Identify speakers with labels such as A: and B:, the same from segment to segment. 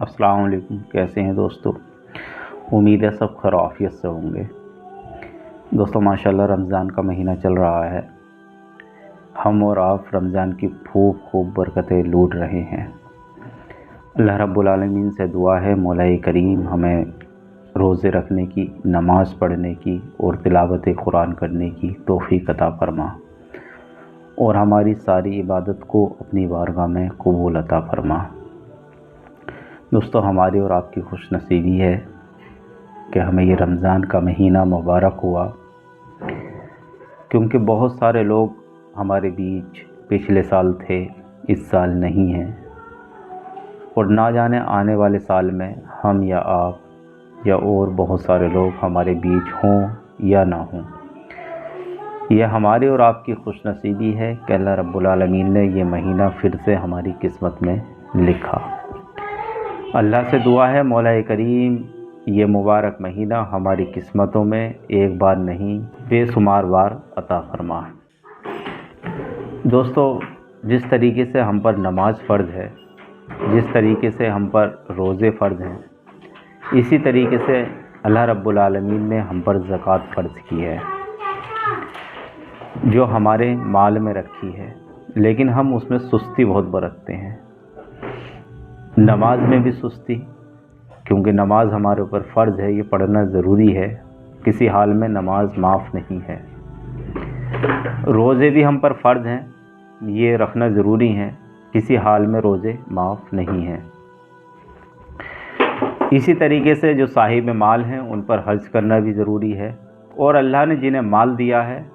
A: अस्सलाम वालेकुम। कैसे हैं दोस्तों? उम्मीद है सब खैर आफियत से होंगे। दोस्तों माशाल्लाह रमज़ान का महीना चल रहा है। हम और आप रमज़ान की खूब बरकतें लूट रहे हैं। अल्लाह रब्बुल आलमीन से दुआ है मौला करीम हमें रोज़े रखने की, नमाज़ पढ़ने की और तिलावत कुरान करने की तौफ़ीक अता फरमा और हमारी सारी इबादत को अपनी बारगाह में कबूल अता फरमा। दोस्तों हमारी और आपकी खुश नसीबी है कि हमें ये रमज़ान का महीना मुबारक हुआ, क्योंकि बहुत सारे लोग हमारे बीच पिछले साल थे, इस साल नहीं हैं और ना जाने आने वाले साल में हम या आप या और बहुत सारे लोग हमारे बीच हों या ना हों। यह हमारी और आपकी खुश नसीबी है कि अल्लाह रब्बुल आलमीन ने ये महीना फिर से हमारी किस्मत में लिखा। अल्लाह से दुआ है मौला करीम ये मुबारक महीना हमारी किस्मतों में एक बार नहीं बेशुमार बार अता फरमा। दोस्तों जिस तरीके से हम पर नमाज फ़र्ज़ है, जिस तरीके से हम पर रोज़े फ़र्ज़ हैं, इसी तरीके से अल्लाह रब्बुल आलमीन ने हम पर ज़कात फ़र्ज़ की है, जो हमारे माल में रखी है, लेकिन हम उसमें सुस्ती बहुत बरतते हैं। नमाज में भी सुस्ती, क्योंकि नमाज हमारे ऊपर फ़र्ज़ है, ये पढ़ना ज़रूरी है, किसी हाल में नमाज माफ़ नहीं है। रोज़े भी हम पर फ़र्ज़ हैं, ये रखना ज़रूरी है, किसी हाल में रोज़े माफ़ नहीं हैं। इसी तरीके से जो साहिब माल हैं उन पर हज करना भी ज़रूरी है और अल्लाह ने जिन्हें माल दिया है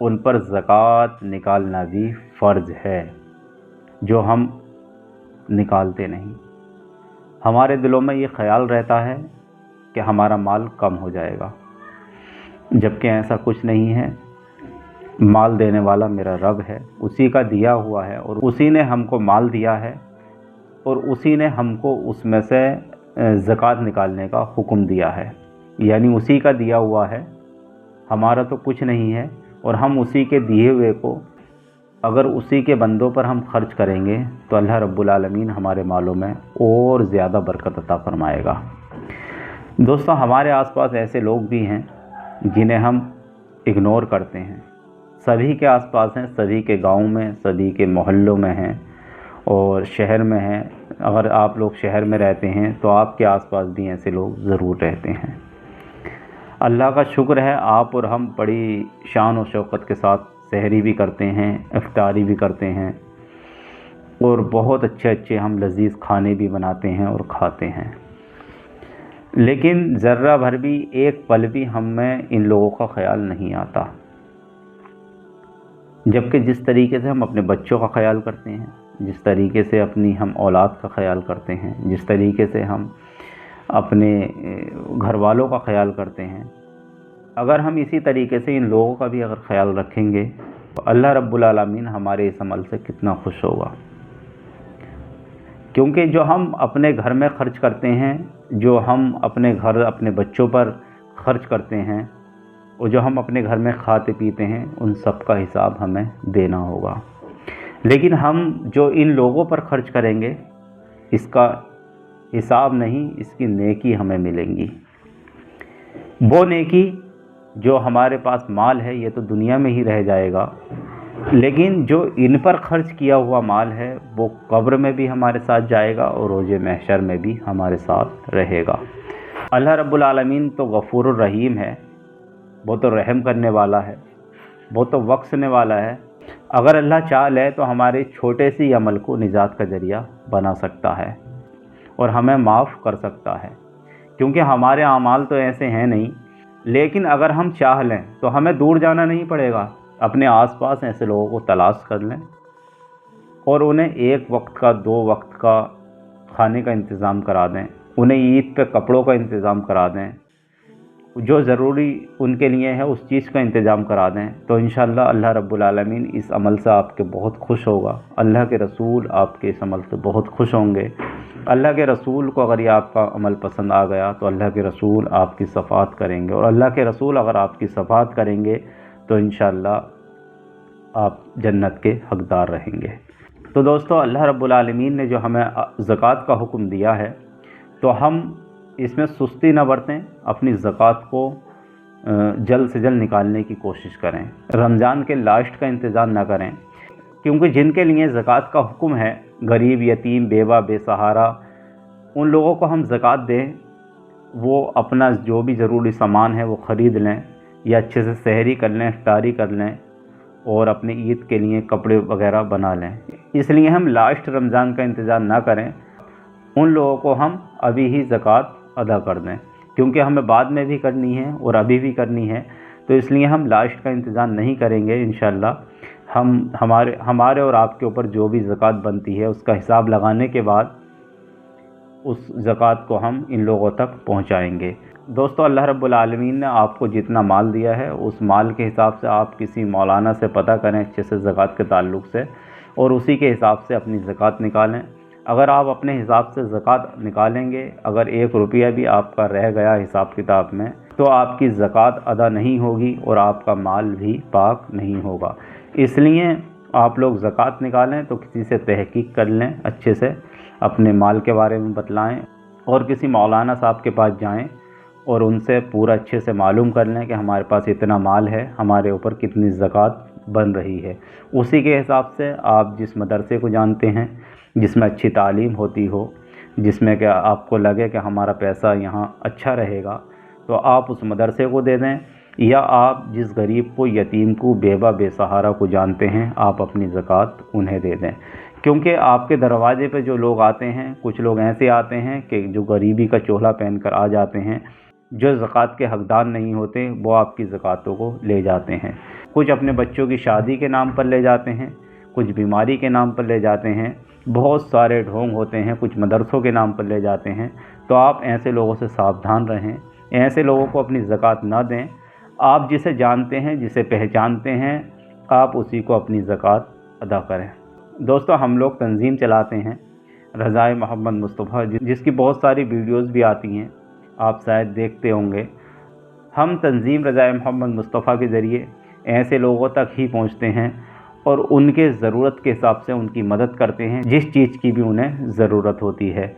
A: उन पर ज़कात निकालना भी फ़र्ज़ है, जो हम निकालते नहीं। हमारे दिलों में ये ख़याल रहता है कि हमारा माल कम हो जाएगा, जबकि ऐसा कुछ नहीं है। माल देने वाला मेरा रब है, उसी का दिया हुआ है और उसी ने हमको माल दिया है और उसी ने हमको उसमें से ज़कात निकालने का हुक्म दिया है, यानी उसी का दिया हुआ है, हमारा तो कुछ नहीं है। और हम उसी के दिए हुए को अगर उसी के बंदों पर हम खर्च करेंगे तो अल्लाह रब्बुल आलमीन हमारे मालों में और ज़्यादा बरकत अता फरमाएगा। दोस्तों हमारे आसपास ऐसे लोग भी हैं जिन्हें हम इग्नोर करते हैं। सभी के आसपास हैं, सभी के गांव में, सभी के मोहल्लों में हैं और शहर में हैं। अगर आप लोग शहर में रहते हैं तो आपके आसपास भी ऐसे लोग ज़रूर रहते हैं। अल्लाह का शुक्र है आप और हम बड़ी शान और शौक़त के साथ सहरी भी करते हैं, इफ्तारी भी करते हैं और बहुत अच्छे हम लजीज़ खाने भी बनाते हैं और खाते हैं। लेकिन ज़र्रा भर भी, एक पल भी हम में इन लोगों का ख्याल नहीं आता, जबकि जिस तरीके से हम अपने बच्चों का ख्याल करते हैं, जिस तरीके से अपनी हम औलाद का ख्याल करते हैं, जिस तरीके से हम अपने घर वालों का ख्याल करते हैं, अगर हम इसी तरीके से इन लोगों का भी अगर ख्याल रखेंगे तो अल्लाह रब्बुल आलमीन हमारे इस अमल से कितना खुश होगा। क्योंकि जो हम अपने घर में खर्च करते हैं, जो हम अपने घर अपने बच्चों पर खर्च करते हैं और जो हम अपने घर में खाते पीते हैं, उन सब का हिसाब हमें देना होगा। लेकिन हम जो इन लोगों पर खर्च करेंगे इसका हिसाब नहीं, इसकी नेकी हमें मिलेंगी। वो नेकी जो हमारे पास माल है ये तो दुनिया में ही रह जाएगा, लेकिन जो इन पर खर्च किया हुआ माल है वो कब्र में भी हमारे साथ जाएगा और रोज़े महशर में भी हमारे साथ रहेगा। अल्लाह रब्बुल आलमीन तो गफूरुर रहीम है, वो तो रहम करने वाला है, वो तो बख्शने वाला है। अगर अल्लाह चाह ले तो हमारे छोटे सी अमल को निजात का ज़रिया बना सकता है और हमें माफ़ कर सकता है, क्योंकि हमारे आमाल तो ऐसे हैं नहीं। लेकिन अगर हम चाह लें तो हमें दूर जाना नहीं पड़ेगा, अपने आसपास ऐसे लोगों को तलाश कर लें और उन्हें एक वक्त का, दो वक्त का खाने का इंतज़ाम करा दें, उन्हें ईद पे कपड़ों का इंतज़ाम करा दें, जो ज़रूरी उनके लिए है उस चीज़ का इंतज़ाम करा दें, तो इंशाअल्लाह अल्लाह रब्बुल आलमीन इस अमल से आपके बहुत खुश होगा। अल्लाह के रसूल आपके इस अमल से बहुत खुश होंगे। अल्लाह के रसूल को अगर ये आपका अमल पसंद आ गया तो अल्लाह के रसूल आपकी शफ़ाअत करेंगे और अल्लाह के रसूल अगर आपकी शफ़ाअत करेंगे तो इंशाअल्लाह आप जन्नत के हकदार रहेंगे। तो दोस्तों अल्लाह रब्बुल आलमीन ने जो हमें ज़कात का हुक्म दिया है तो हम इसमें सुस्ती न बरतें, अपनी ज़कात को जल्द से जल्द निकालने की कोशिश करें। रमज़ान के लास्ट का इंतज़ार न करें, क्योंकि जिनके लिए ज़कात का हुक्म है, गरीब, यतीम, बेवा, बेसहारा, उन लोगों को हम ज़कात दें, वो अपना जो भी ज़रूरी सामान है वो ख़रीद लें या अच्छे से सहरी कर लें, इफ्तारी कर लें और अपने ईद के लिए कपड़े वगैरह बना लें। इसलिए हम लास्ट रमज़ान का इंतज़ार ना करें, उन लोगों को हम अभी ही ज़कात अदा कर दें, क्योंकि हमें बाद में भी करनी है और अभी भी करनी है। तो इसलिए हम लास्ट का इंतज़ार नहीं करेंगे। इंशाअल्लाह हमारे और आपके ऊपर जो भी ज़कात बनती है उसका हिसाब लगाने के बाद उस ज़कात को हम इन लोगों तक पहुंचाएंगे। दोस्तों, अल्लाह रब्बुल आलमीन ने आपको जितना माल दिया है उस माल के हिसाब से आप किसी मौलाना से पता करें अच्छे से ज़कात के ताल्लुक़ से, और उसी के हिसाब से अपनी ज़कात निकालें। अगर आप अपने हिसाब से ज़कात निकालेंगे, अगर 1 रुपया भी आपका रह गया हिसाब किताब में, तो आपकी ज़कात अदा नहीं होगी और आपका माल भी पाक नहीं होगा। इसलिए आप लोग ज़कात निकालें तो किसी से तहकीक कर लें, अच्छे से अपने माल के बारे में बतलाएं, और किसी मौलाना साहब के पास जाएं और उनसे पूरा अच्छे से मालूम कर लें कि हमारे पास इतना माल है, हमारे ऊपर कितनी ज़कात बन रही है। उसी के हिसाब से आप जिस मदरसे को जानते हैं, जिसमें अच्छी तालीम होती हो, जिसमें कि आपको लगे कि हमारा पैसा यहाँ अच्छा रहेगा, तो आप उस मदरसे को दे दें, या आप जिस गरीब को, यतीम को, बेवा, बेसहारा को जानते हैं, आप अपनी ज़कात उन्हें दे दें। क्योंकि आपके दरवाजे पे जो लोग आते हैं, कुछ लोग ऐसे आते हैं कि जो गरीबी का चोला पहन कर आ जाते हैं, जो ज़कात के हकदार नहीं होते, वो आपकी ज़कातों को ले जाते हैं। कुछ अपने बच्चों की शादी के नाम पर ले जाते हैं, कुछ बीमारी के नाम पर ले जाते हैं, बहुत सारे ढोंग होते हैं, कुछ मदरसों के नाम पर ले जाते हैं। तो आप ऐसे लोगों से सावधान रहें, ऐसे लोगों को अपनी ज़कात ना दें। आप जिसे जानते हैं, जिसे पहचानते हैं, आप उसी को अपनी ज़कात अदा करें। दोस्तों, हम लोग तंजीम चलाते हैं रज़ाए मोहम्मद मुस्तफ़ा, जिसकी बहुत सारी वीडियोस भी आती हैं, आप शायद देखते होंगे। हम तंजीम रज़ाए मोहम्मद मुस्तफ़ा के ज़रिए ऐसे लोगों तक ही पहुंचते हैं और उनके ज़रूरत के हिसाब से उनकी मदद करते हैं, जिस चीज़ की भी उन्हें ज़रूरत होती है।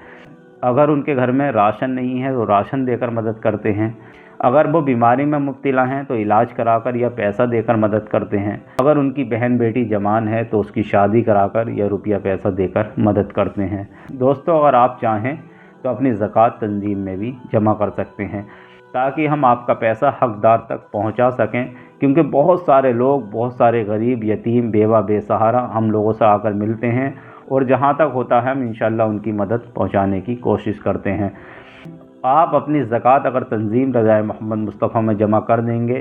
A: अगर उनके घर में राशन नहीं है तो राशन देकर मदद करते हैं। अगर वो बीमारी में मुब्तला हैं तो इलाज कराकर या पैसा देकर मदद करते हैं। अगर उनकी बहन बेटी जवान है तो उसकी शादी कराकर या रुपया पैसा देकर मदद करते हैं। दोस्तों, अगर आप चाहें तो अपनी ज़कात तंजीम में भी जमा कर सकते हैं, ताकि हम आपका पैसा हकदार तक पहुंचा सकें। क्योंकि बहुत सारे लोग, बहुत सारे गरीब, यतीम, बेवा, बेसहारा हम लोगों से आकर मिलते हैं, और जहां तक होता है हम इंशाअल्लाह उनकी मदद पहुंचाने की कोशिश करते हैं। आप अपनी ज़कात अगर तंजीम रज़ाए मोहम्मद मुस्तफ़ा में जमा कर देंगे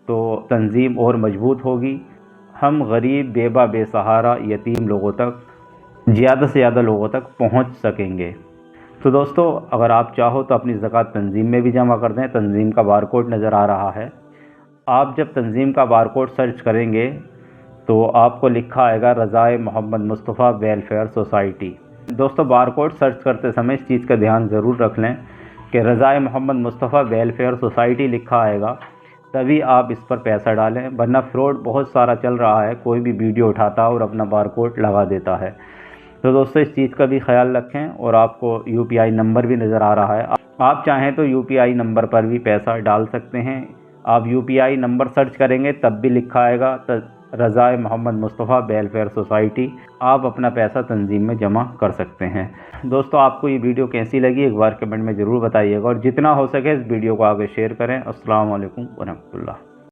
A: तो तंजीम और मजबूत होगी। हम गरीब, बेवा, बेसहारा, यतीम लोगों तक, ज़्यादा से ज़्यादा लोगों तक पहुंच सकेंगे। तो दोस्तों, अगर आप चाहो तो अपनी ज़कात तंजीम में भी जमा कर दें। तंजीम का बारकोड नज़र आ रहा है। आप जब तंजीम का बारकोड सर्च करेंगे तो आपको लिखा आएगा रज़ाए मोहम्मद मुस्तफ़ा वेलफेयर सोसाइटी। दोस्तों, बारकोड सर्च करते समय इस चीज़ का ध्यान ज़रूर रख लें कि रज़ाए मोहम्मद मुस्तफ़ा वेलफेयर सोसाइटी लिखा आएगा, तभी आप इस पर पैसा डालें, वरना फ्रॉड बहुत सारा चल रहा है। कोई भी वीडियो उठाता है और अपना बारकोड लगा देता है। तो दोस्तों, इस चीज़ का भी ख्याल रखें। और आपको UPI नंबर भी नज़र आ रहा है, आप चाहें तो UPI नंबर पर भी पैसा डाल सकते हैं। आप UPI नंबर सर्च करेंगे तब भी लिखा आएगा रज़ाए मोहम्मद मुस्तफ़ा वेलफेयर सोसाइटी। आप अपना पैसा तंजीम में जमा कर सकते हैं। दोस्तों, आपको ये वीडियो कैसी लगी एक बार कमेंट में ज़रूर बताइएगा, और जितना हो सके इस वीडियो को आगे शेयर करें। अस्सलाम वालेकुम व रहमतुल्लाह।